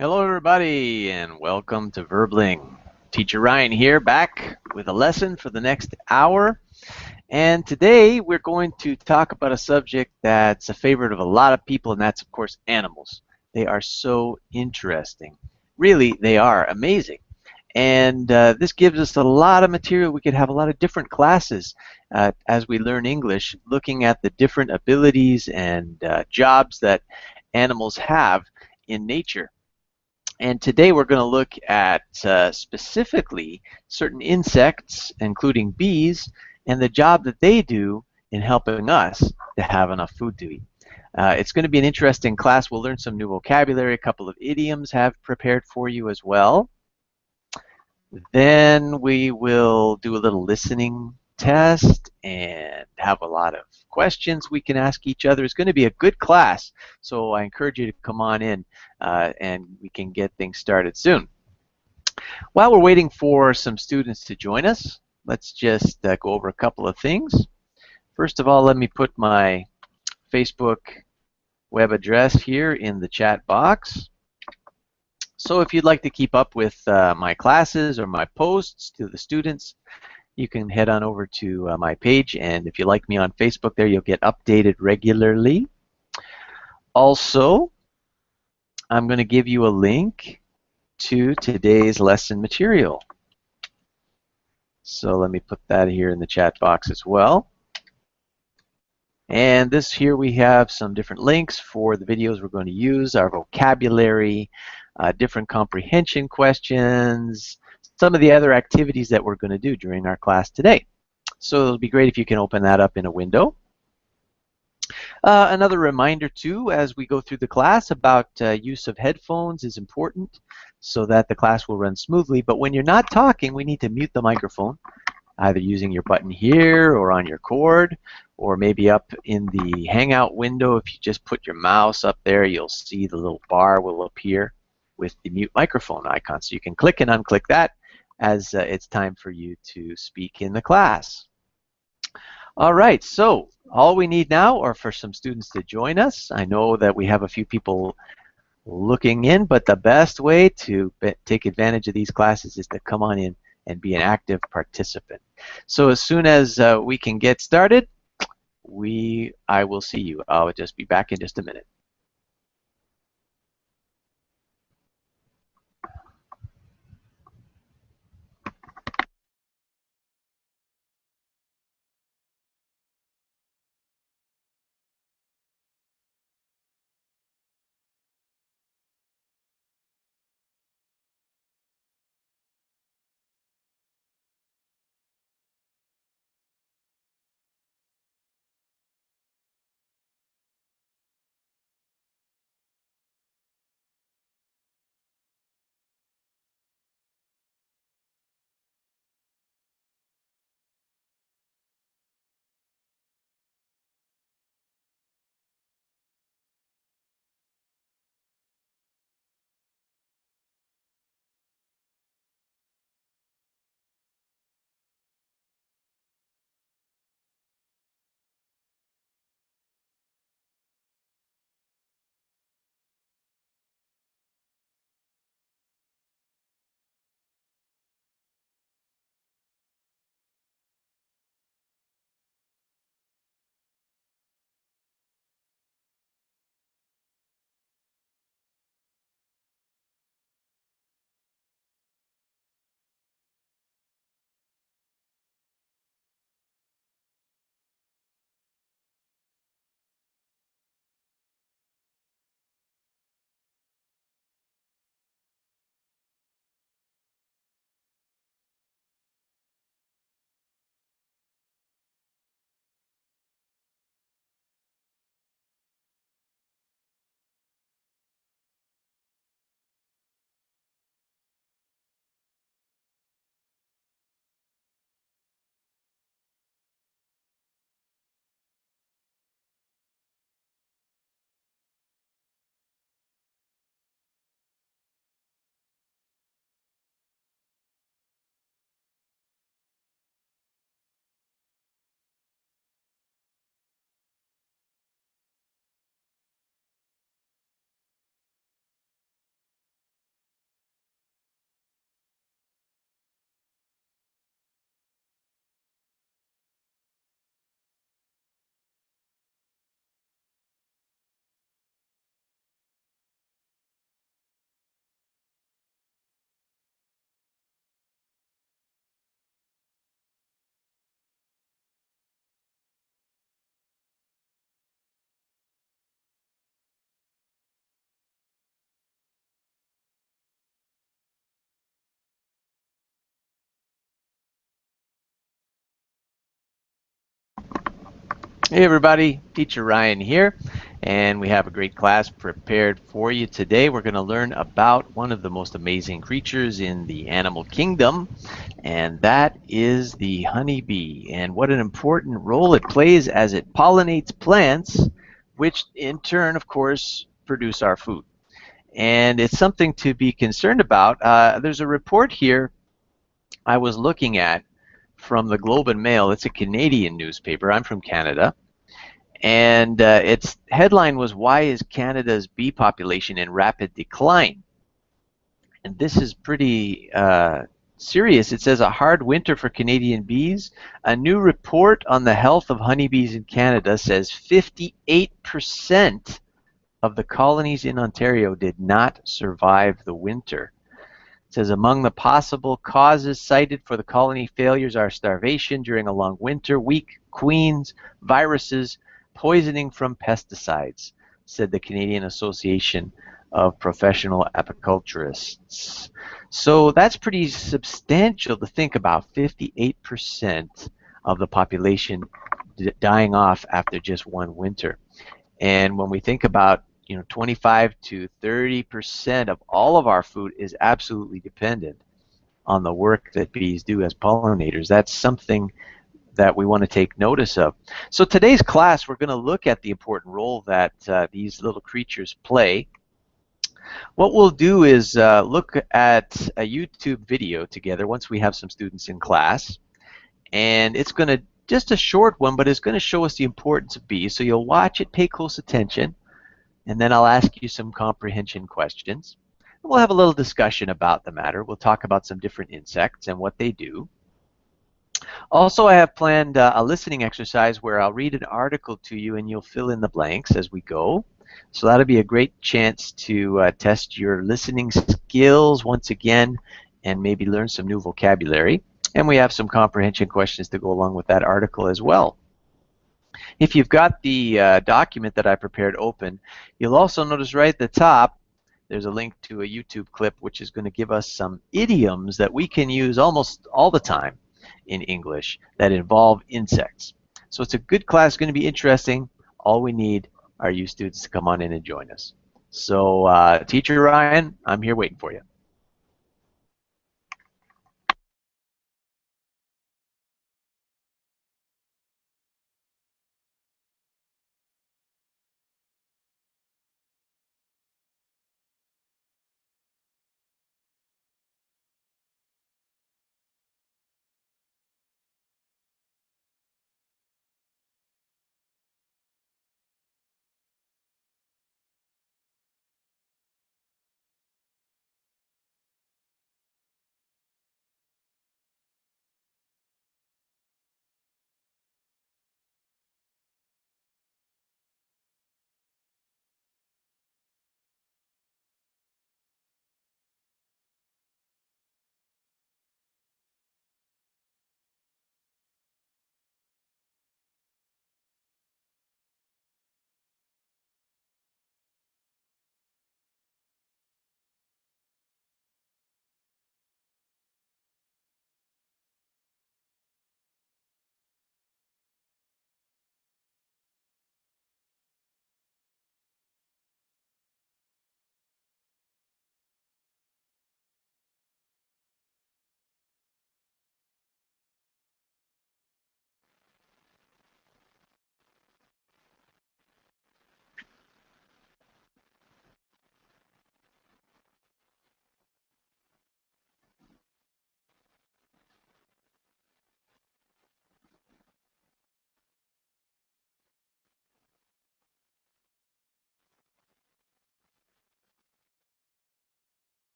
Hello, everybody, and welcome to Verbling. Teacher Ryan here, back with a lesson for the next hour. And today we're going to talk about a subject that's a favorite of a lot of people, and that's, of course, animals. They are so interesting. Really, they are amazing. And this gives us a lot of material. We could have a lot of different classes as we learn English, looking at the different abilities and jobs that animals have in nature. And today we're going to look at specifically certain insects, including bees, and the job that they do in helping us to have enough food to eat. It's going to be an interesting class. We'll learn some new vocabulary, a couple of idioms have prepared for you as well. Then we will do a little listening test and have a lot of questions we can ask each other. It's going to be a good class, so I encourage you to come on in and we can get things started soon. While we're waiting for some students to join us, let's just go over a couple of things. First of all, let me put my Facebook web address here in the chat box. So if you'd like to keep up with my classes or my posts to the students, you can head on over to my page, and if you like me on Facebook there, you'll get updated regularly. Also, I'm going to give you a link to today's lesson material. So let me put that here in the chat box as well. And this here we have some different links for the videos we're going to use, our vocabulary, different comprehension questions, some of the other activities that we're going to do during our class today. So it'll be great if you can open that up in a window. Another reminder too, as we go through the class, about use of headphones is important so that the class will run smoothly. But when you're not talking, we need to mute the microphone, either using your button here or on your cord, or maybe up in the Hangout window. If you just put your mouse up there, you'll see the little bar will appear with the mute microphone icon. So you can click and unclick that as it's time for you to speak in the class. All right, so all we need now are for some students to join us. I know that we have a few people looking in, but the best way to take advantage of these classes is to come on in and be an active participant. So as soon as we can get started, I will see you. I'll just be back in just a minute. Hey everybody, Teacher Ryan here, and we have a great class prepared for you today. We're going to learn about one of the most amazing creatures in the animal kingdom, and that is the honeybee, and what an important role it plays as it pollinates plants, which in turn, of course, produce our food. And it's something to be concerned about. There's a report here I was looking at from the Globe and Mail. It's a Canadian newspaper. I'm from Canada. And its headline was, "Why is Canada's bee population in rapid decline?" And this is pretty serious. It says, "A hard winter for Canadian bees. A new report on the health of honeybees in Canada says 58% of the colonies in Ontario did not survive the winter." It says among the possible causes cited for the colony failures are starvation during a long winter, weak queens, viruses, poisoning from pesticides, said the Canadian Association of Professional Apiculturists. So that's pretty substantial to think about. 58% of the population dying off after just one winter. And when we think about 25 to 30% of all of our food is absolutely dependent on the work that bees do as pollinators. That's something that we want to take notice of. So today's class, we're going to look at the important role that these little creatures play. What we'll do is look at a YouTube video together once we have some students in class. And it's going to, just a short one, but it's going to show us the importance of bees. So you'll watch it, pay close attention, and then I'll ask you some comprehension questions. We'll have a little discussion about the matter. We'll talk about some different insects and what they do. Also, I have planned a listening exercise where I'll read an article to you and you'll fill in the blanks as we go. So that'll be a great chance to test your listening skills once again and maybe learn some new vocabulary. And we have some comprehension questions to go along with that article as well. If you've got the document that I prepared open, you'll also notice right at the top there's a link to a YouTube clip which is going to give us some idioms that we can use almost all the time in English that involve insects. So it's a good class, going to be interesting. All we need are you students to come on in and join us. So Teacher Ryan, I'm here waiting for you.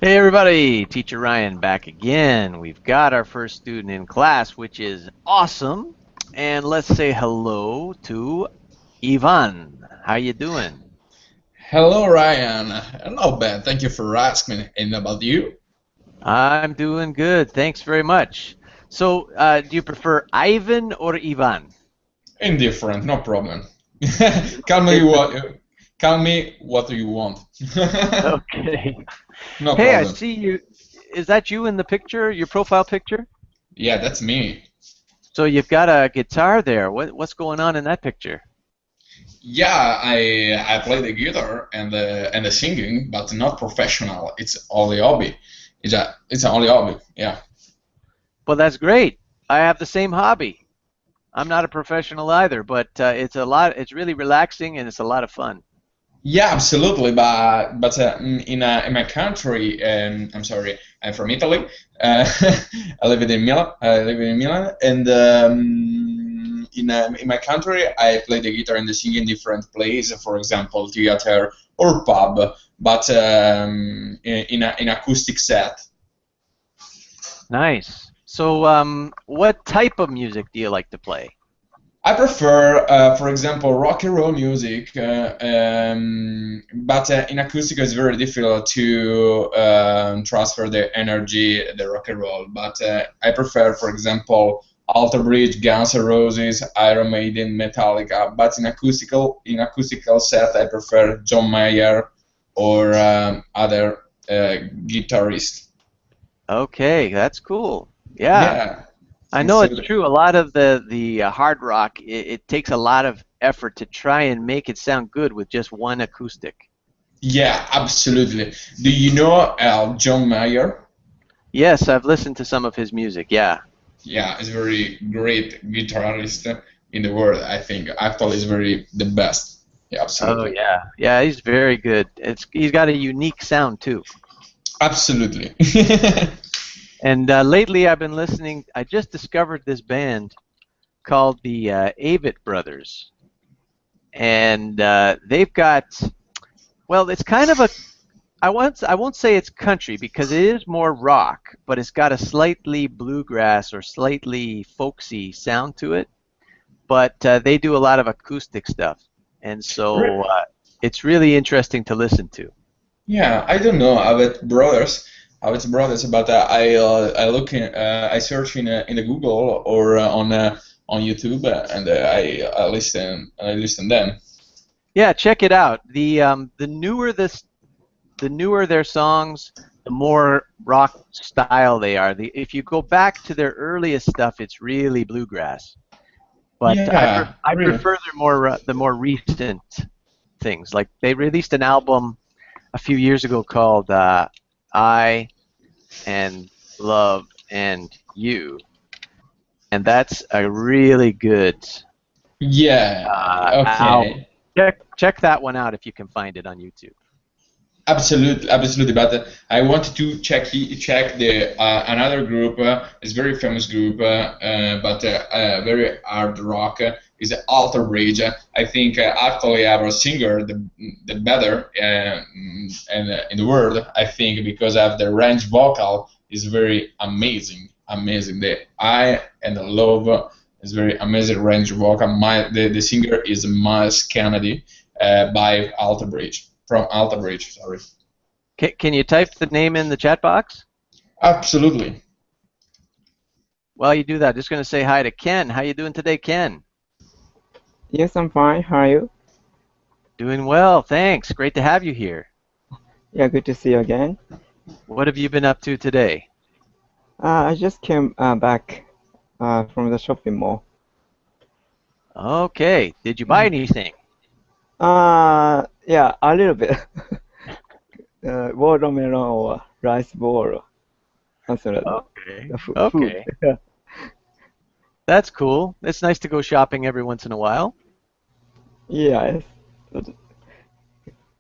Hey everybody, Teacher Ryan back again. We've got our first student in class, which is awesome. And let's say hello to Ivan. How you doing? Hello, Ryan. Not bad. Thank you for asking. And about you? I'm doing good. Thanks very much. So, do you prefer Ivan or Ivan? Indifferent, no problem. Call me It's what you want. okay. No Hey, I problem. see you. Is that you in the picture, your profile picture? Yeah, that's me. So you've got a guitar there. What's going on in that picture? Yeah, I play the guitar and the singing, but not professional. It's only hobby. It's only hobby. Yeah. Well, that's great. I have the same hobby. I'm not a professional either, but it's a lot. It's really relaxing and it's a lot of fun. Yeah, absolutely. But in my country, I'm sorry, I'm from Italy. Uh, I live in Milan. I live in Milan, and in my country, I play the guitar and the sing in different places. For example, theater or pub, but in acoustic set. Nice. So, what type of music do you like to play? I prefer, for example, rock and roll music, but in acoustic it's very difficult to transfer the energy, the rock and roll. But I prefer, for example, Alter Bridge, Guns N' Roses, Iron Maiden, Metallica. But in acoustical set, I prefer John Mayer or other guitarists. Okay, that's cool. Yeah. Yeah, I know it's absolutely. true. A lot of the hard rock, it takes a lot of effort to try and make it sound good with just one acoustic. Yeah, absolutely. Do you know John Mayer? Yes, I've listened to some of his music. Yeah. Yeah, he's very great guitarist in the world. I think actually is very the best. Yeah, Oh absolutely, yeah. Yeah, he's very good. He's got a unique sound too. absolutely. And lately I've been listening. I just discovered this band called the Avett Brothers, and they've got well, it's kind of a I won't say it's country because it is more rock, but it's got a slightly bluegrass or slightly folksy sound to it. But they do a lot of acoustic stuff, and so it's really interesting to listen to. Yeah, I don't know about brothers, but I look I search in the Google or on YouTube, and I listen them. Yeah, check it out. The newer their songs, the more rock style they are. If you go back to their earliest stuff, it's really bluegrass. But Yeah, I really. prefer the more recent things. Like they released an album a few years ago called "I and Love and You," and that's a really good Yeah, album. okay. Check that one out if you can find it on YouTube. Absolutely, absolutely. But I wanted to check the another group. It's very famous group, but very hard rock. Is Alter Bridge. I think actually our singer the better and in the world. I think because of the range vocal is very amazing, amazing. The I and the love is very amazing range vocal. The singer is Miles Kennedy by Alter Bridge from Alta Bridge. Sorry. Can you type the name in the chat box? Absolutely. While you do that, just going to say hi to Ken. How you doing today, Ken? Yes, I'm fine. How are you? Doing well, thanks. Great to have you here. Yeah, good to see you again. What have you been up to today? I just came back from the shopping mall. Okay. Did you buy anything? Yeah, a little bit. Watermelon or rice ball, something like that. Okay. The food. Okay. That's cool. It's nice to go shopping every once in a while. Yes.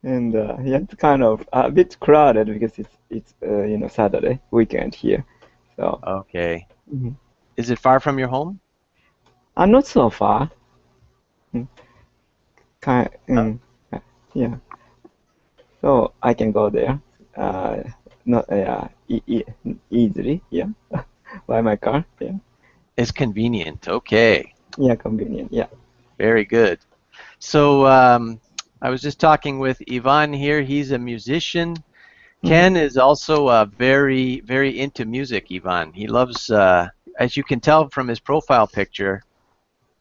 And yeah, it's kind of a bit crowded because it's Saturday weekend here. So Okay. mhm. Is it far from your home? Not so far. Mm, Kind, Uh, yeah. So I can go there. Uh, not easily. Yeah, by my car. Yeah, It's convenient. Okay. yeah, convenient. Yeah. Very good. So, I was just talking with Ivan here. He's a musician. Ken is also very, very into music, Ivan. He loves, as you can tell from his profile picture.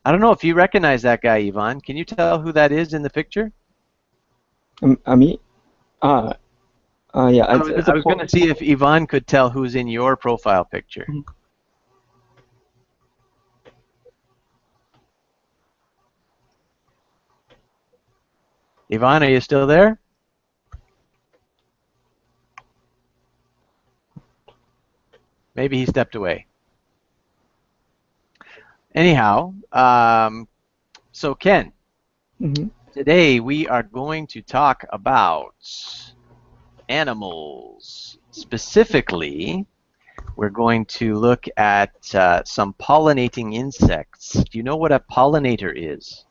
I don't know if you recognize that guy, Ivan. Can you tell who that is in the picture? Me? Yeah, I was going to see if Ivan could tell who's in your profile picture. Ivan, are you still there? Maybe he stepped away. Anyhow, so Ken, today we are going to talk about animals. Specifically, we're going to look at some pollinating insects. Do you know what a pollinator is?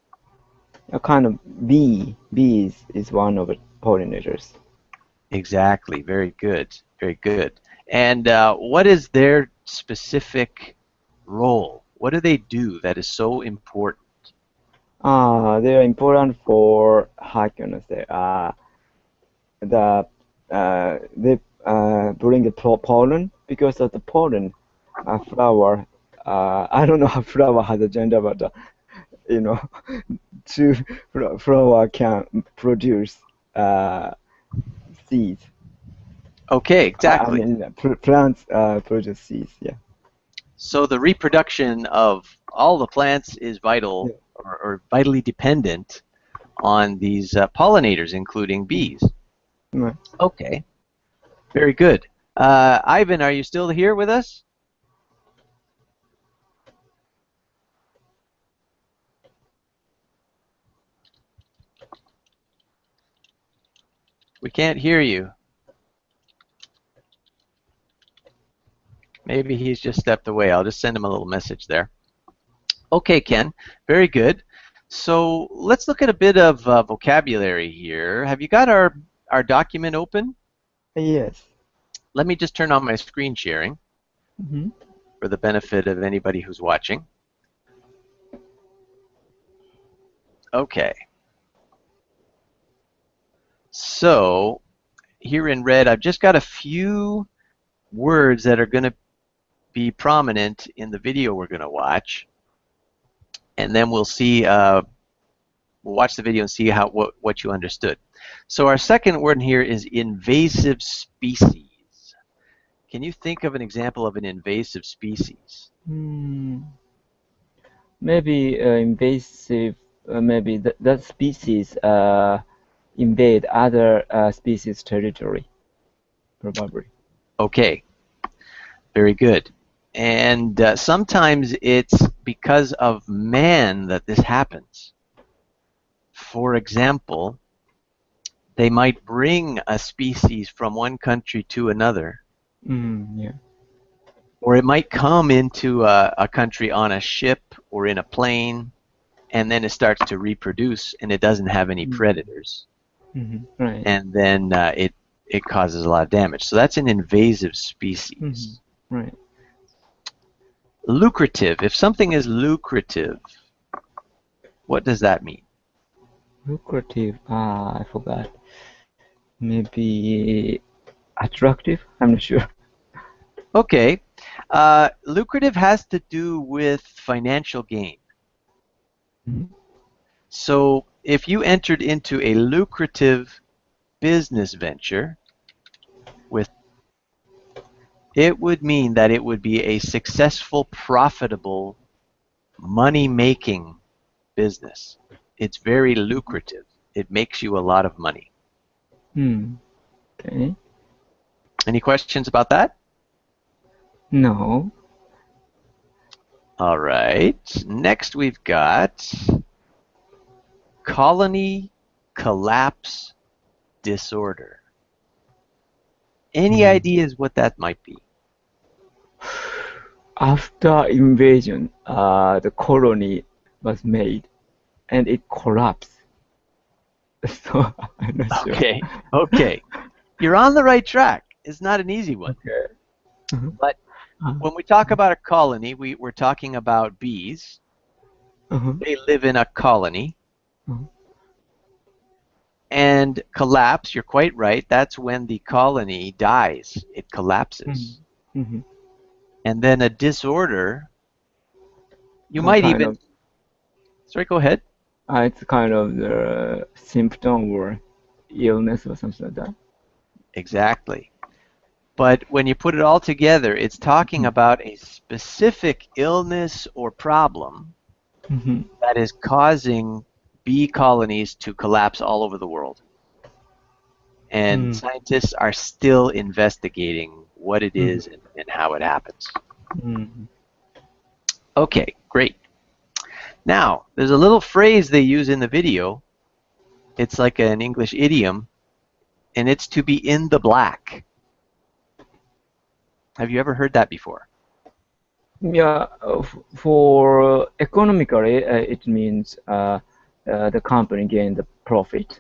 A kind of bee. Bees is one of the pollinators. Exactly. Very good. Very good. And what is their specific role? What do they do that is so important? They are important for, how can I say, they bring the pollen. Because of the pollen, a flower, I don't know how flower has a gender, but flower can produce seeds. Okay, exactly. I mean, plants produce seeds, yeah. So the reproduction of all the plants is vital, or vitally dependent on these pollinators, including bees. Right. Okay, very good. Ivan, are you still here with us? We can't hear you. Maybe he's just stepped away. I'll just send him a little message there. Okay, Ken, very good. So let's look at a bit of vocabulary here. Have you got our document open? Yes. Let me just turn on my screen sharing for the benefit of anybody who's watching. Okay. So here in red, I've just got a few words that are going to be prominent in the video we're going to watch, and then we'll see. We'll watch the video and see what you understood. So our second word here is invasive species. Can you think of an example of an invasive species? Maybe invasive. Maybe that species invade other species' territory. Probably. Okay. Very good. And sometimes it's because of man that this happens. For example, they might bring a species from one country to another. Yeah. Or it might come into a country on a ship or in a plane, and then it starts to reproduce, and it doesn't have any predators. Right. And then it causes a lot of damage. So that's an invasive species. Right. Lucrative. If something is lucrative, what does that mean? Lucrative. I forgot. Maybe attractive? I'm not sure. Okay. Lucrative has to do with financial gain. So if you entered into a lucrative business venture, it would mean that it would be a successful, profitable, money-making business. It's very lucrative. It makes you a lot of money. Okay. Any questions about that? No. All right. Next we've got colony collapse disorder. Any ideas what that might be? After invasion, the colony was made, and it collapsed. So I'm not sure. Okay. Okay. You're on the right track. It's not an easy one. Okay. But when we talk about a colony, we're talking about bees. They live in a colony. And collapse, you're quite right, that's when the colony dies. It collapses. Mm-hmm. And then a disorder, you Uh, might kind even... of, Sorry, go ahead. it's kind of the symptom or illness or something like that. Exactly. But when you put it all together, it's talking about a specific illness or problem Mm-hmm. that is causing bee colonies to collapse all over the world. And scientists are still investigating what it is and how it happens. Mm-hmm. Okay, great. Now, there's a little phrase they use in the video. It's like an English idiom, and it's to be in the black. Have you ever heard that before? Yeah, for economically, it means the company gained the profit.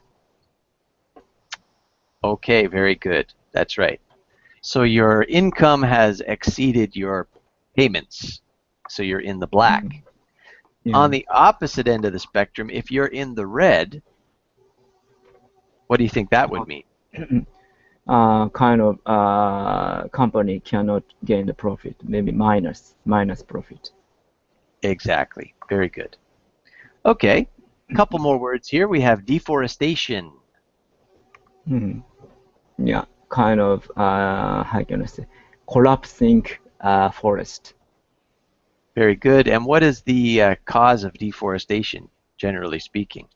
Okay, very good. That's right. So your income has exceeded your payments, so you're in the black. Yeah. On the opposite end of the spectrum, if you're in the red, what do you think that would mean? Kind of company cannot gain the profit, maybe minus profit. Exactly. Very good. Okay, a couple more words here. We have deforestation. Yeah, kind of how can I say, collapsing forest. Very good. And what is the cause of deforestation, generally speaking?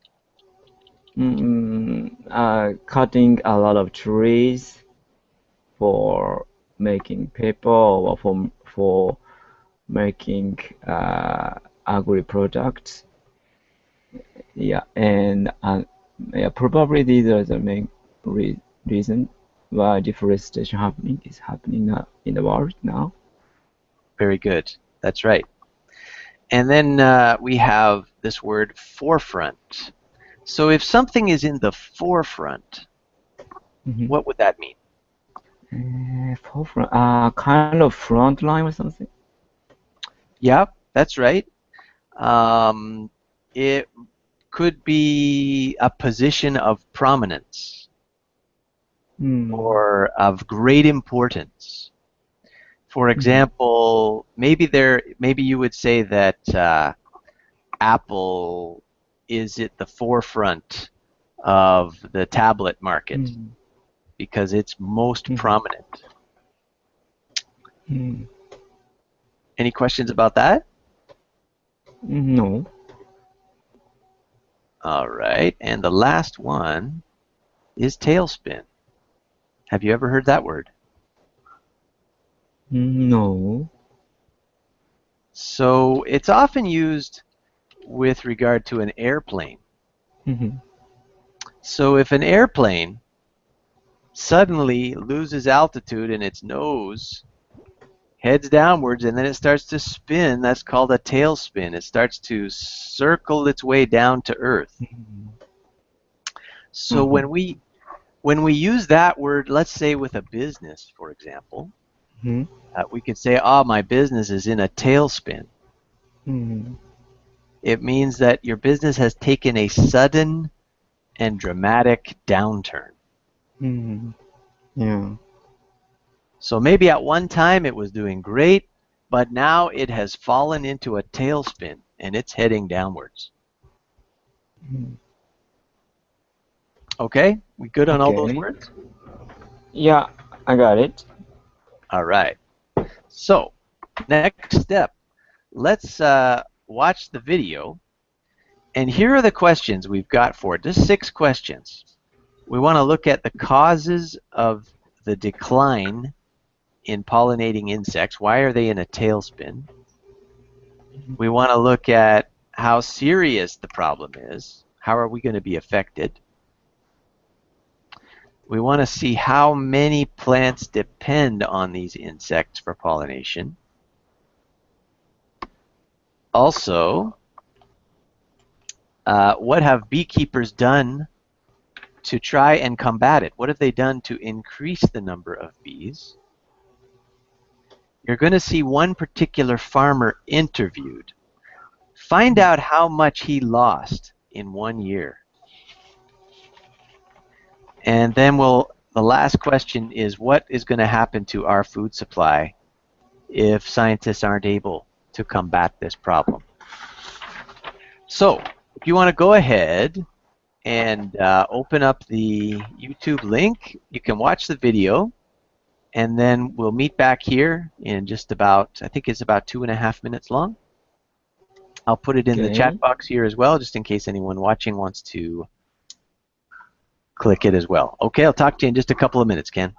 Cutting a lot of trees for making paper or for making agri products. Yeah, and yeah, probably these are the main reason why deforestation is happening in the world now. Very good. That's right. And then we have this word forefront. So if something is in the forefront, what would that mean? Forefront, kind of front line or something. Yeah, that's right. It could be a position of prominence or of great importance. For example, maybe you would say that Apple is at the forefront of the tablet market because it's most prominent. Any questions about that? No. All right, and the last one is tailspin. Have you ever heard that word? No. So it's often used with regard to an airplane. So if an airplane suddenly loses altitude and its nose heads downwards and then it starts to spin, that's called a tailspin. It starts to circle its way down to Earth. So when we use that word, let's say with a business, for example, we could say, oh, my business is in a tailspin. It means that your business has taken a sudden and dramatic downturn. Yeah. So maybe at one time it was doing great, but now it has fallen into a tailspin and it's heading downwards. Okay? We good on all those words? Yeah, I got it. All right. So, next step. Let's watch the video. And here are the questions we've got for it. Just 6 questions. We want to look at the causes of the decline in pollinating insects. Why are they in a tailspin? We want to look at how serious the problem is. How are we going to be affected? We want to see how many plants depend on these insects for pollination. Also, what have beekeepers done to try and combat it? What have they done to increase the number of bees? You're going to see one particular farmer interviewed. Find out how much he lost in 1 year. And then the last question is, what is going to happen to our food supply if scientists aren't able to combat this problem? So, if you want to go ahead and open up the YouTube link, you can watch the video, and then we'll meet back here in just about, I think it's about 2.5 minutes long. I'll put it in the chat Okay. box here as well, just in case anyone watching wants to click it as well. Okay, I'll talk to you in just a couple of minutes, Ken.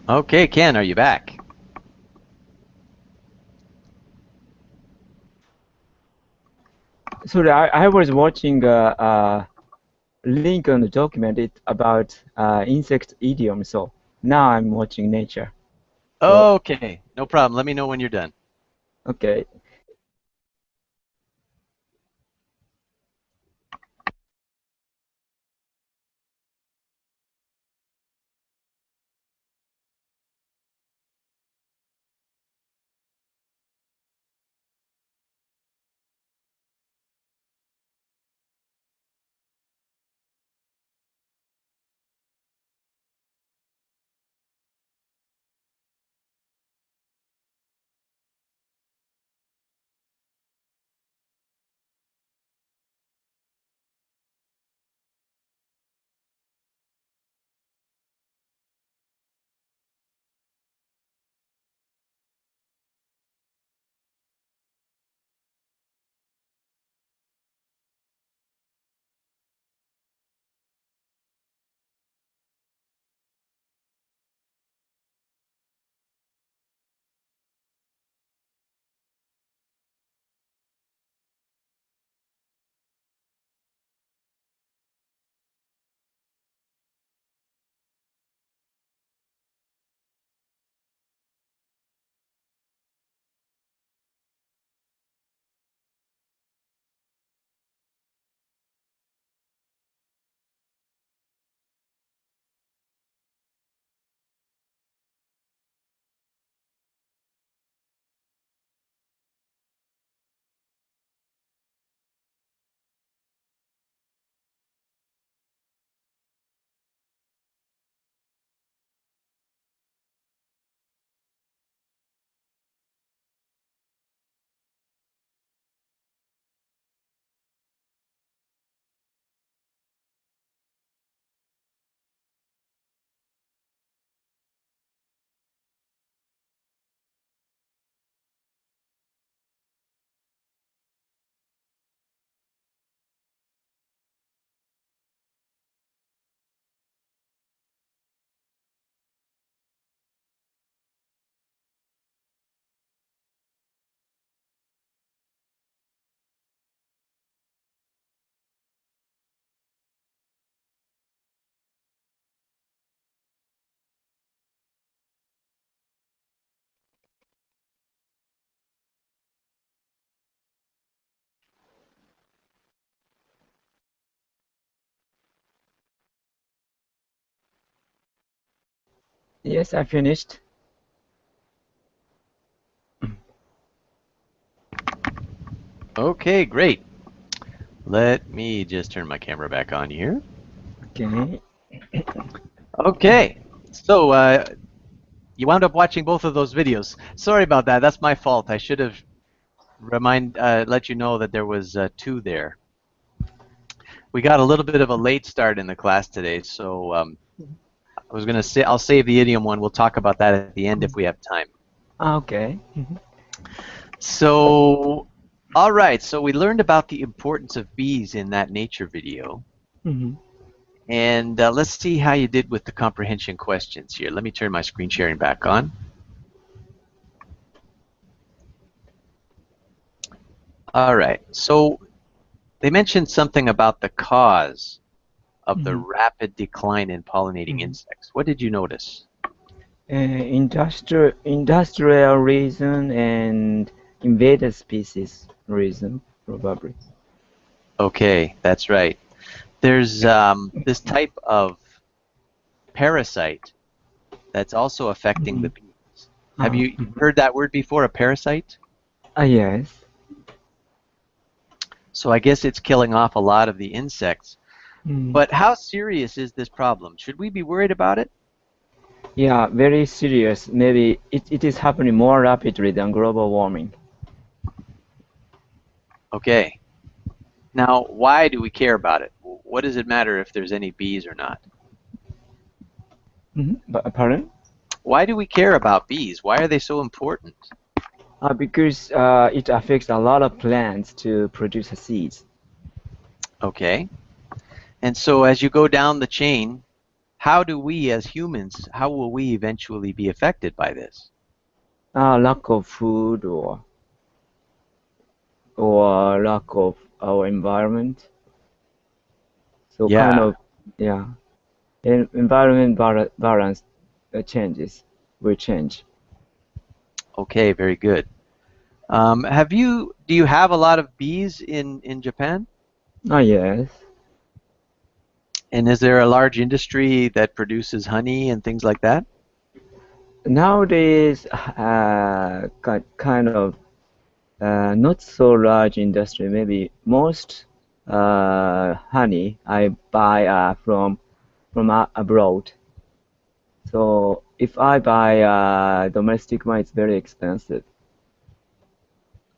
Okay, Ken, are you back? Sorry, I was watching a link on the document about insect idiom, so now I'm watching nature. So, Okay, no problem. Let me know when you're done. okay. Yes, I finished. Okay, great. Let me just turn my camera back on here. Okay. Okay, so you wound up watching both of those videos. Sorry about that. That's my fault. I should have let you know that there was two there. We got a little bit of a late start in the class today, so I was gonna say I'll save the idiom one. We'll talk about that at the end if we have time. Okay. So, all right. So we learned about the importance of bees in that nature video. Mhm. And let's see how you did with the comprehension questions here. Let me turn my screen sharing back on. All right. So they mentioned something about the cause of the Mhm. rapid decline in pollinating Mhm. insects. What did you notice? Industrial reason and invasive species reason, probably. Okay, that's right. There's this type of parasite that's also affecting the Mhm. bees. Have you Mhm. heard that word before, a parasite? Yes. So I guess it's killing off a lot of the insects. Mm. But how serious is this problem? Should we be worried about it? Yeah, very serious. Maybe it is happening more rapidly than global warming. Okay. Now, why do we care about it? What does it matter if there's any bees or not? But pardon? Why do we care about bees? Why are they so important? Because it affects a lot of plants to produce seeds. Okay. And so as you go down the chain, how do we as humans, how will we eventually be affected by this? Lack of food or lack of our environment. So kind Yeah. of, yeah, environment balance changes will change. Okay, very good. Do you have a lot of bees in Japan? Yes. And is there a large industry that produces honey and things like that? Nowadays, kind of not so large industry. Maybe most honey I buy from abroad. So if I buy domestic one, it's very expensive.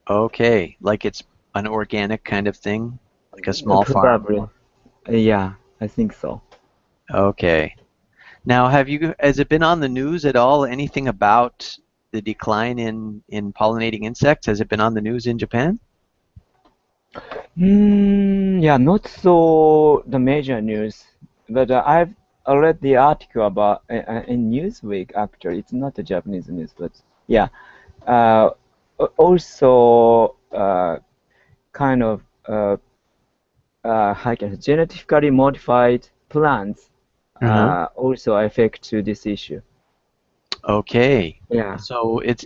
Okay, like it's an organic kind of thing, like a small farm. Probably. Yeah, I think so. Okay. Now, has it been on the news at all? Anything about the decline in pollinating insects? Has it been on the news in Japan? Yeah, not so the major news, but I've read the article about in Newsweek. Actually, it's not a Japanese news, but yeah. Uh, Also, kind of how can I say, genetically modified plants Uh-huh. also affect to this issue. Okay. Yeah. So it's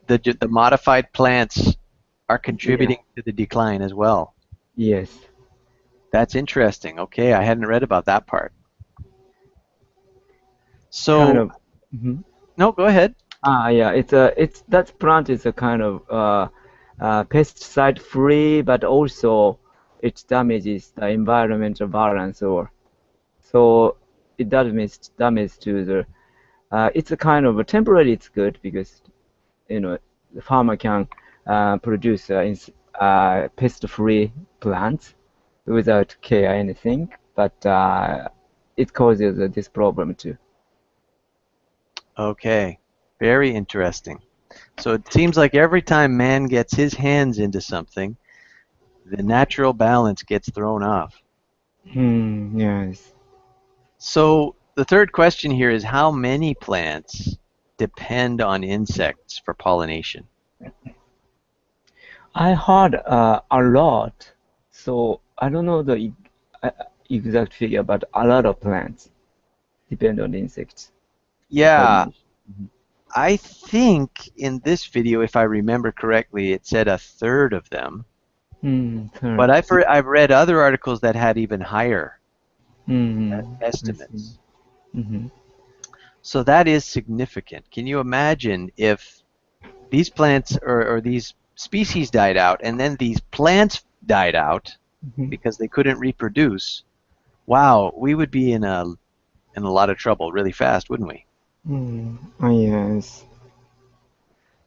the modified plants are Yeah. contributing to the decline as well. Yes. That's interesting. Okay, I hadn't read about that part. Kind So, of. Mhm. no, go ahead. Yeah. It's that plant is a kind of pesticide free, but also it damages the environmental balance, or so it does damage to the. It's a kind of a temporary. It's good because the farmer can produce pest-free plants without care anything, but it causes this problem too. Okay, very interesting. So it seems like every time man gets his hands into something, the natural balance gets thrown off. Yes. So the third question here is how many plants depend on insects for pollination? I heard a lot, so I don't know the uh, exact figure, but a lot of plants depend on insects for Yeah, pollination. I think in this video, if I remember correctly, it said a third of them. But Third. I've read other articles that had even higher I see. estimates. Hmm. So that is significant. Can you imagine if these plants or these species died out and then these plants died out Mhm. because they couldn't reproduce? Wow, we would be in a lot of trouble really fast, wouldn't we? Yes.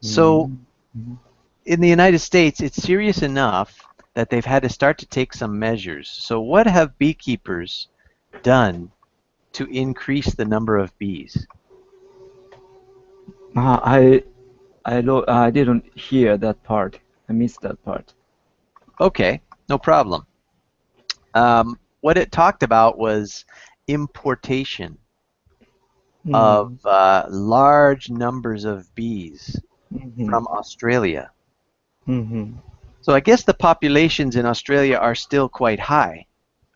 So Mm. Mhm. in the United States, it's serious enough that they've had to start to take some measures. So what have beekeepers done to increase the number of bees? Uh, I didn't hear that part. I missed that part. Okay, no problem. What it talked about was importation of Mm. large numbers of bees Mhm. from Australia. Mhm. So I guess the populations in Australia are still quite high,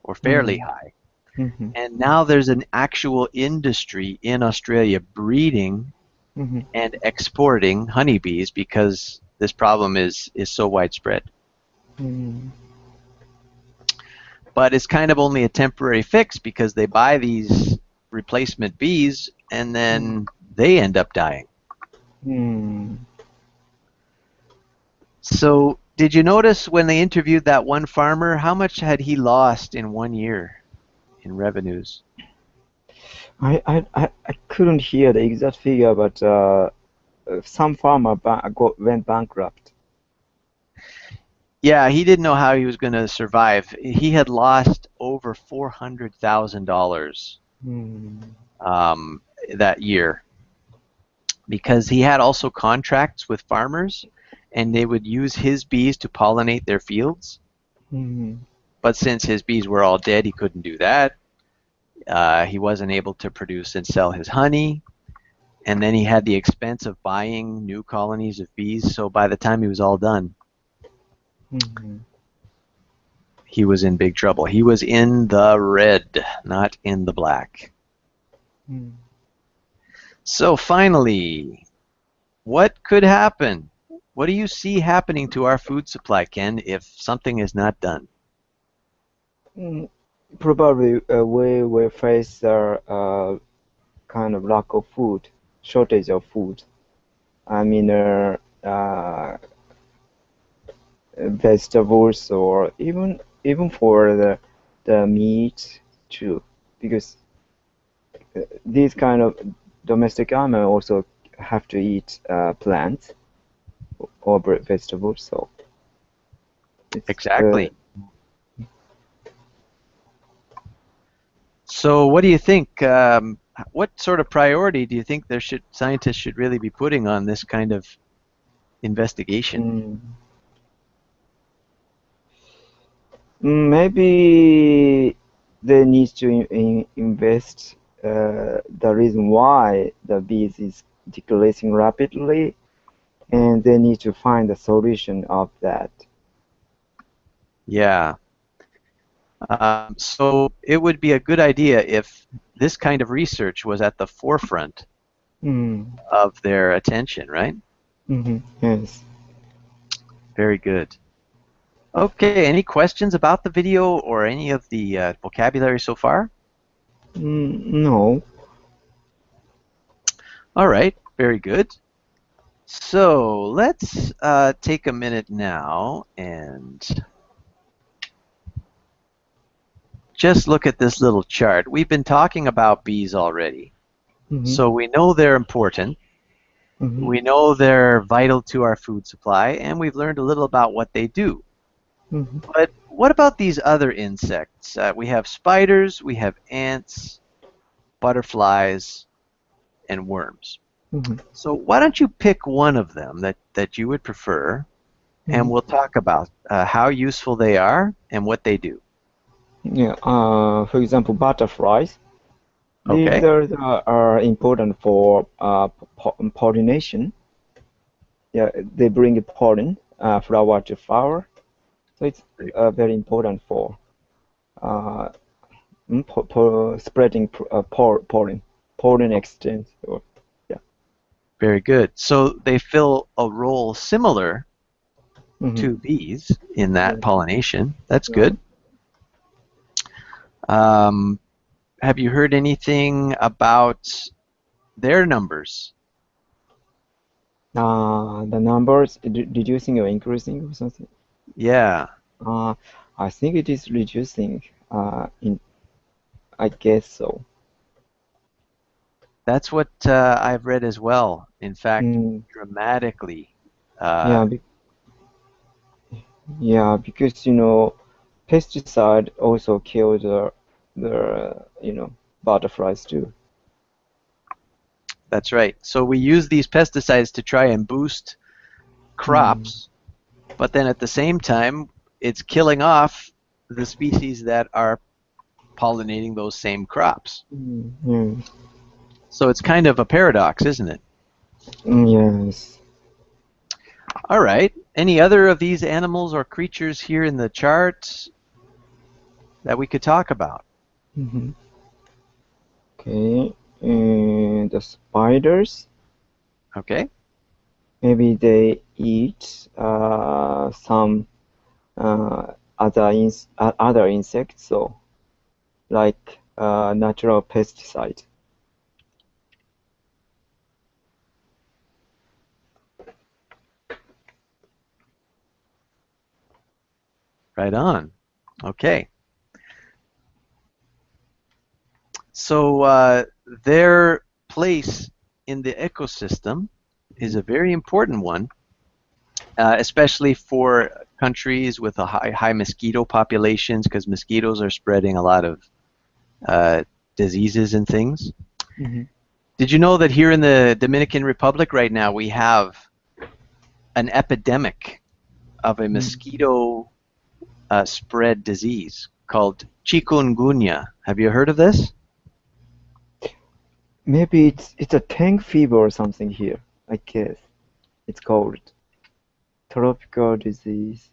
or fairly Mhm. high. Mhm. And now there's an actual industry in Australia breeding Mhm. and exporting honeybees because this problem is so widespread. Mhm. But it's kind of only a temporary fix because they buy these replacement bees and then they end up dying. Mhm. So, did you notice when they interviewed that one farmer, how much had he lost in 1 year in revenues? I couldn't hear the exact figure, but some farmer went bankrupt. Yeah, he didn't know how he was going to survive. He had lost over $400,000 Mm. um, that year because he had also contracts with farmers and they would use his bees to pollinate their fields. Mm. But since his bees were all dead, he couldn't do that. He wasn't able to produce and sell his honey. And then he had the expense of buying new colonies of bees. So by the time he was all done, Mhm. he was in big trouble. He was in the red, not in the black. Mm. So finally, what could happen? What do you see happening to our food supply, Ken, if something is not done? Mm. Probably we will face a kind of lack of food, shortage of food. I mean, vegetables or even for the meat too, because these kind of domestic animal also have to eat plants or vegetables. So it's Exactly. So what do you think? What sort of priority do you think scientists should really be putting on this kind of investigation? mm, maybe they need to invest the reason why the bees is decreasing rapidly, and they need to find a solution of that. Yeah. So it would be a good idea if this kind of research was at the forefront Mm. of their attention, right? Yes. Very good. Okay, any questions about the video or any of the vocabulary so far? No. All right, very good. So let's take a minute now and just look at this little chart. We've been talking about bees already. Hmm. So we know they're important. Hmm. We know they're vital to our food supply, and we've learned a little about what they do. Hmm. But what about these other insects? We have spiders, we have ants, butterflies, and worms. Hmm. So why don't you pick one of them that you would prefer, and Hmm. we'll talk about how useful they are and what they do. Yeah. For example, butterflies. These Okay? are important for pollination. Yeah, they bring pollen, flower to flower. So it's very important for uh, spreading pollen exchange. Yeah. Very good. So they fill a role similar Hmm. to bees in that Yeah. pollination. That's Yeah. good. Um, have you heard anything about their numbers. The numbers reducing or increasing or something? Yeah. I think it is reducing. I guess so. That's what I've read as well. In fact, Mm, dramatically. yeah, yeah, because pesticide also kill the butterflies too. That's right. So we use these pesticides to try and boost Mm, crops, but then at the same time, it's killing off the species that are pollinating those same crops. yeah. So it's kind of a paradox, isn't it? Yes. All right. Any other of these animals or creatures here in the chart that we could talk about? Hmm. Okay. And the spiders, Okay. maybe they eat some other insects, so like natural pesticide. Right on. Okay. So their place in the ecosystem is a very important one, especially for countries with a high mosquito populations, because mosquitoes are spreading a lot of uh, diseases and things. Hmm. Did you know that here in the Dominican Republic right now we have an epidemic of a mosquito spread disease called chikungunya? Have you heard of this? Maybe it's a tank fever or something here, I guess. It's called tropical disease.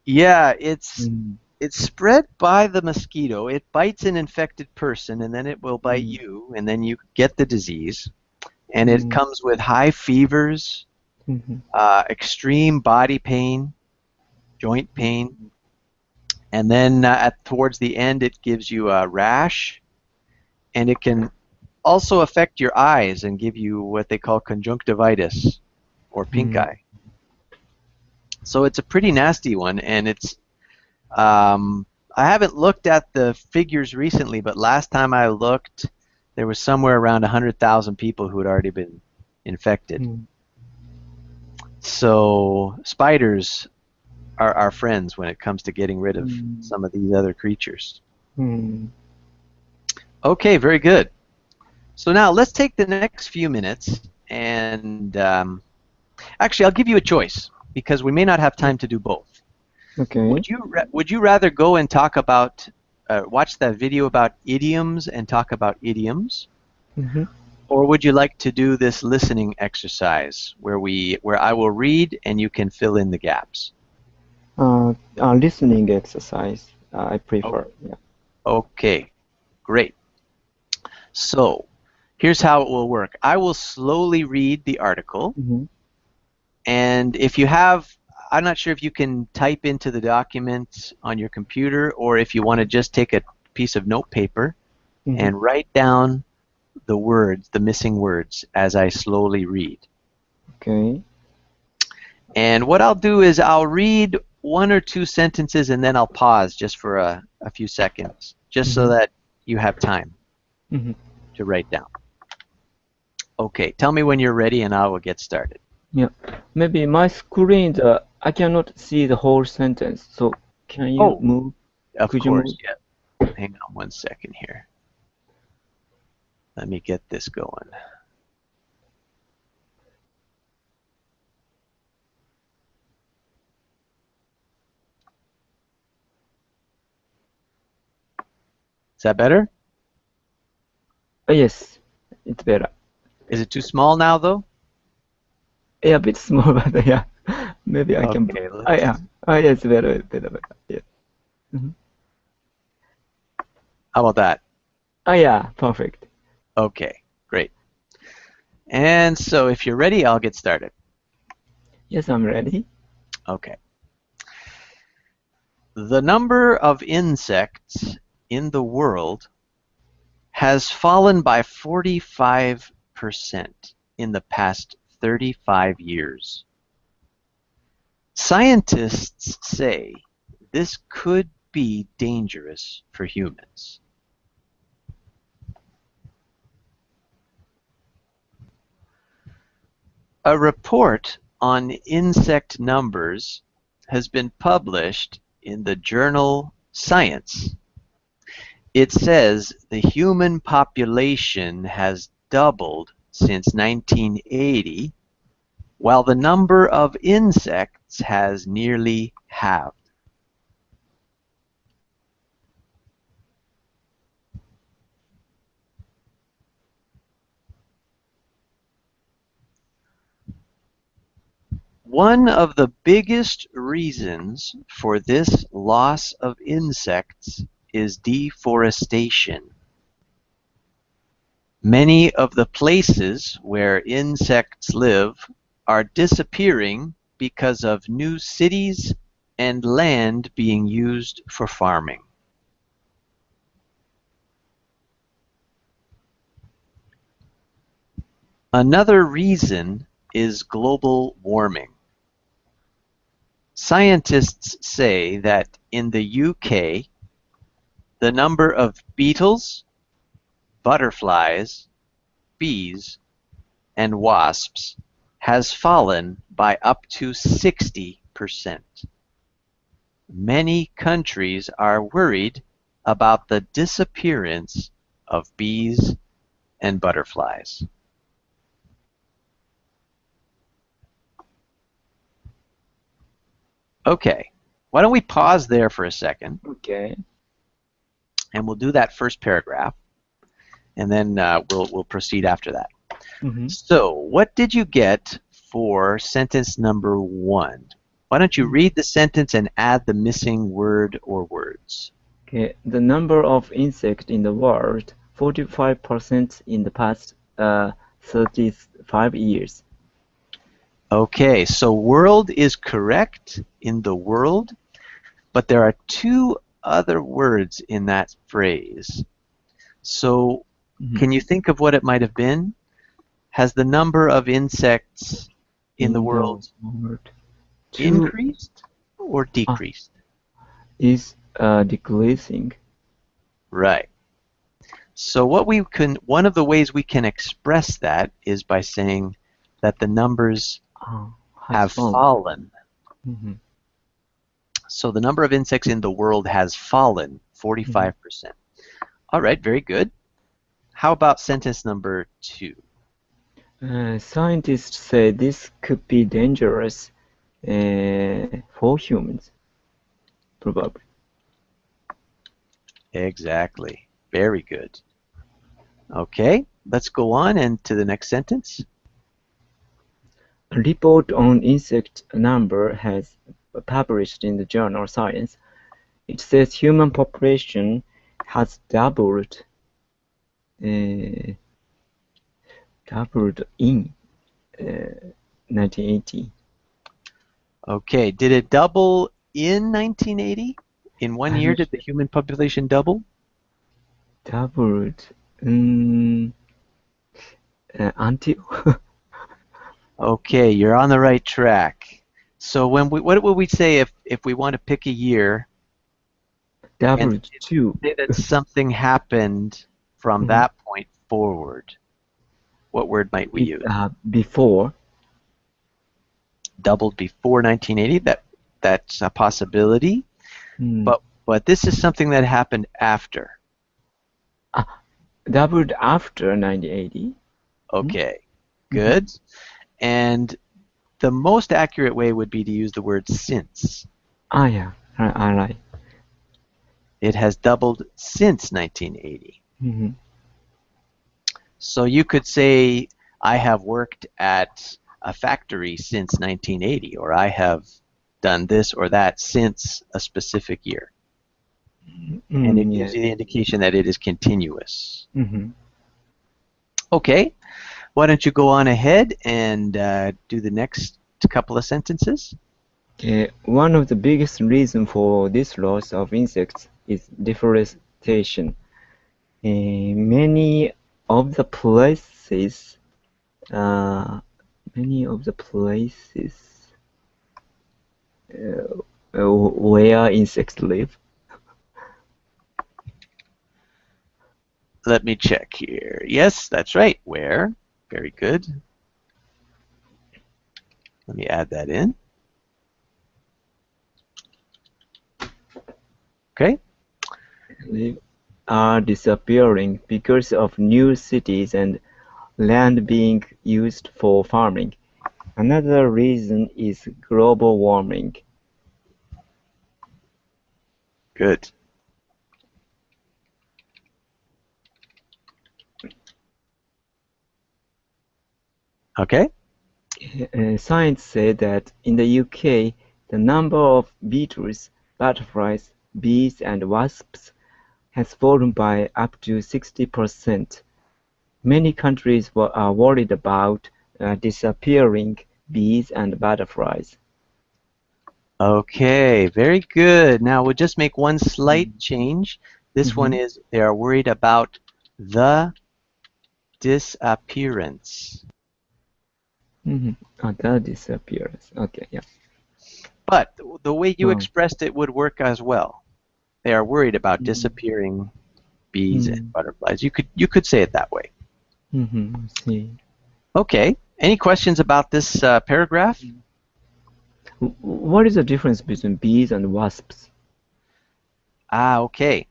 Yeah, it's Mm. it's spread by the mosquito. It bites an infected person, and then it will bite Mm. you, and then you get the disease. And it Mm. comes with high fevers, Mhm. extreme body pain, joint pain, and then towards the end, it gives you a rash, and it can also affect your eyes and give you what they call conjunctivitis or pink Mm. eye. So it's a pretty nasty one, and um, I haven't looked at the figures recently, but last time I looked, there was somewhere around 100,000 people who had already been infected. Mm. So spiders are our friends when it comes to getting rid of Mm. some of these other creatures. Mm. Okay, very good. So now let's take the next few minutes and actually I'll give you a choice because we may not have time to do both. Okay. Would you rather go and talk about watch that video about idioms and talk about idioms, Hmm. or would you like to do this listening exercise where I will read and you can fill in the gaps? Listening exercise, I Oh, prefer. Yeah. okay, great. So here's how it will work. I will slowly read the article, Hmm. and if you have, I'm not sure if you can type into the document on your computer or if you want to just take a piece of note paper Hmm. and write down the words, the missing words, as I slowly read. Okay. And what I'll do is I'll read one or two sentences and then I'll pause just for a few seconds, just so Hmm. that you have time Hmm. to write down. Okay, tell me when you're ready and I will get started. Yeah. Maybe my screen, I cannot see the whole sentence. So can you Oh, move? of Could you course, move? yeah. Hang on one second here. Let me get this going. Is that better? Yes, it's better. Is it too small now, though? Yeah, a bit small, but yeah, maybe I can. Okay, Yeah. Yeah, it's better, better, better. Yeah. Hmm. how about that? Yeah, perfect. Okay, great. And so if you're ready, I'll get started. Yes, I'm ready. Okay. The number of insects in the world has fallen by 45% in the past 35 years. Scientists say this could be dangerous for humans. A report on insect numbers has been published in the journal Science. It says the human population has doubled since 1980, while the number of insects has nearly halved. One of the biggest reasons for this loss of insects is deforestation. Many of the places where insects live are disappearing because of new cities and land being used for farming. Another reason is global warming. Scientists say that in the UK, the number of beetles, butterflies, bees, and wasps has fallen by up to 60%. Many countries are worried about the disappearance of bees and butterflies. Okay, why don't we pause there for a second? Okay. And we'll do that first paragraph, and then we'll proceed after that. Mm-hmm. So, what did you get for sentence number 1? Why don't you read the sentence and add the missing word or words? Okay. The number of insects in the world, 45% in the past 35 years. Okay, so world is correct in the world, but there are 2 other words in that phrase. So, can you think of what it might have been? Has the number of insects in the world increased or decreased? Is decreasing. Right. So one of the ways we can express that is by saying that the numbers have fallen. Mm-hmm. So the number of insects in the world has fallen 45%. All right, very good. How about sentence number 2? Scientists say this could be dangerous for humans, probably. Exactly. Very good. Okay, let's go on and to the next sentence. A report on insect number has published in the journal Science. It says human population has doubled in 1980. Okay, did it double in 1980? In one year, did the human population double? Doubled until. Okay, you're on the right track. So what would we say if we want to pick a year? Doubled too. Say that something happened from that point forward. What word might we use? Before. Doubled before 1980. That's a possibility. But this is something that happened after. Doubled after 1980. Okay, good. And the most accurate way would be to use the word since. Yeah, I like. It has doubled since 1980. So you could say, I have worked at a factory since 1980, or I have done this or that since a specific year. And it gives you the indication that it is continuous. Okay, why don't you go on ahead and do the next couple of sentences? One of the biggest reasons for this loss of insects is deforestation. Many of the places, uh, many of the places where insects live. Let me check here. Yes, that's right. Where? Very good. Let me add that in. Okay. Are disappearing because of new cities and land being used for farming. Another reason is global warming. Good. Okay. Science said that in the UK, the number of beetles, butterflies, bees, and wasps has fallen by up to 60%. Many countries are worried about disappearing bees and butterflies. Okay, very good. Now we'll just make one slight change. This one is they are worried about the disappearance. The disappearance. Okay, yeah. But the way you expressed it would work as well. They are worried about disappearing bees and butterflies. You could say it that way. I see. Okay. Any questions about this paragraph? What is the difference between bees and wasps? Okay.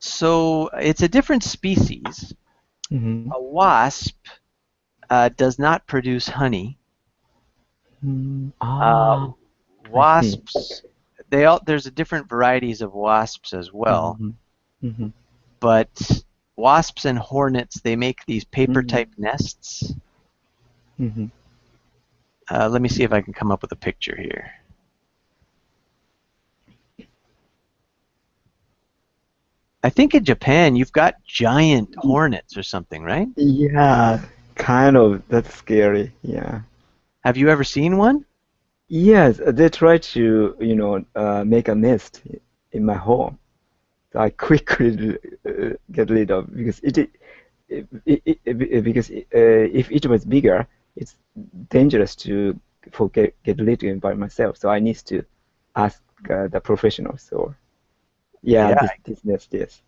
So it's a different species. A wasp does not produce honey. Wasps, there's different varieties of wasps as well. But wasps and hornets, they make these paper-type nests. Let me see if I can come up with a picture here. I think in Japan you've got giant hornets or something, right? Yeah, kind of. That's scary. Yeah. Have you ever seen one? Yes, they try to, make a nest in my home. So I quickly get rid of because if it was bigger, it's dangerous to get rid of it by myself. So I need to ask the professionals. So this nest, yes.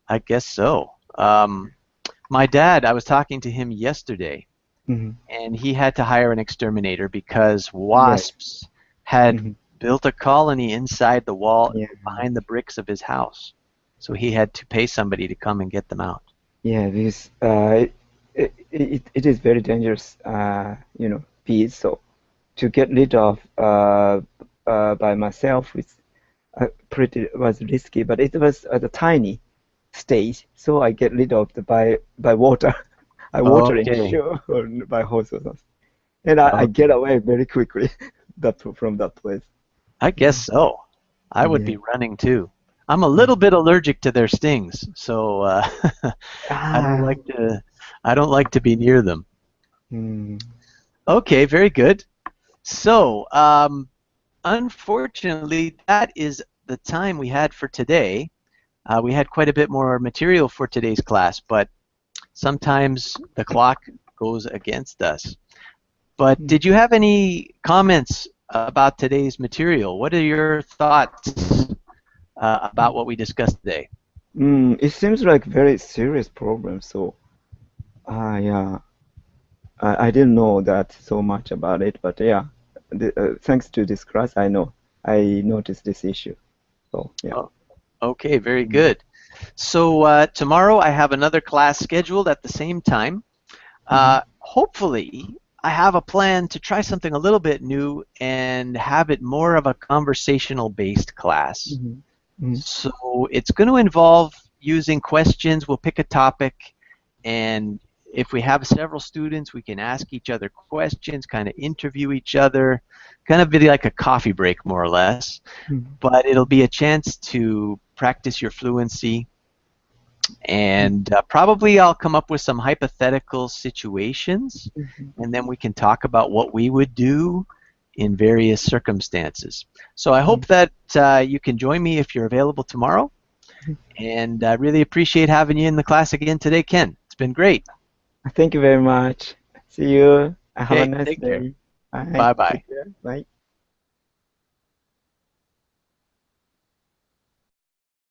I guess so. My dad, I was talking to him yesterday, and he had to hire an exterminator because wasps had built a colony inside the wall behind the bricks of his house. So he had to pay somebody to come and get them out. Yeah, because it is very dangerous, bees. So to get rid of by myself was risky, but it was at a tiny stage, so I get rid of by water. I water it by hose or something, and I get away very quickly from that place. I guess so. I would be running too. I'm a little bit allergic to their stings, so I don't like to be near them. Okay, very good. So, unfortunately, that is the time we had for today. We had quite a bit more material for today's class, but sometimes the clock goes against us. But did you have any comments about today's material? What are your thoughts about what we discussed today? It seems like very serious problem. So, yeah, I didn't know that so much about it, but yeah, thanks to this class, I noticed this issue. So, yeah. Oh, okay, very good. So tomorrow I have another class scheduled at the same time. Hopefully, I have a plan to try something a little bit new and have it more of a conversational-based class. So it's going to involve using questions. We'll pick a topic, and if we have several students, we can ask each other questions, kind of interview each other, kind of be like a coffee break, more or less. But it'll be a chance to practice your fluency, and probably I'll come up with some hypothetical situations, and then we can talk about what we would do in various circumstances. So I hope that you can join me if you're available tomorrow. And I really appreciate having you in the class again today, Ken. It's been great. Thank you very much. See you. Have a Okay, nice take care. day. Bye. Bye-bye. Take care. Bye.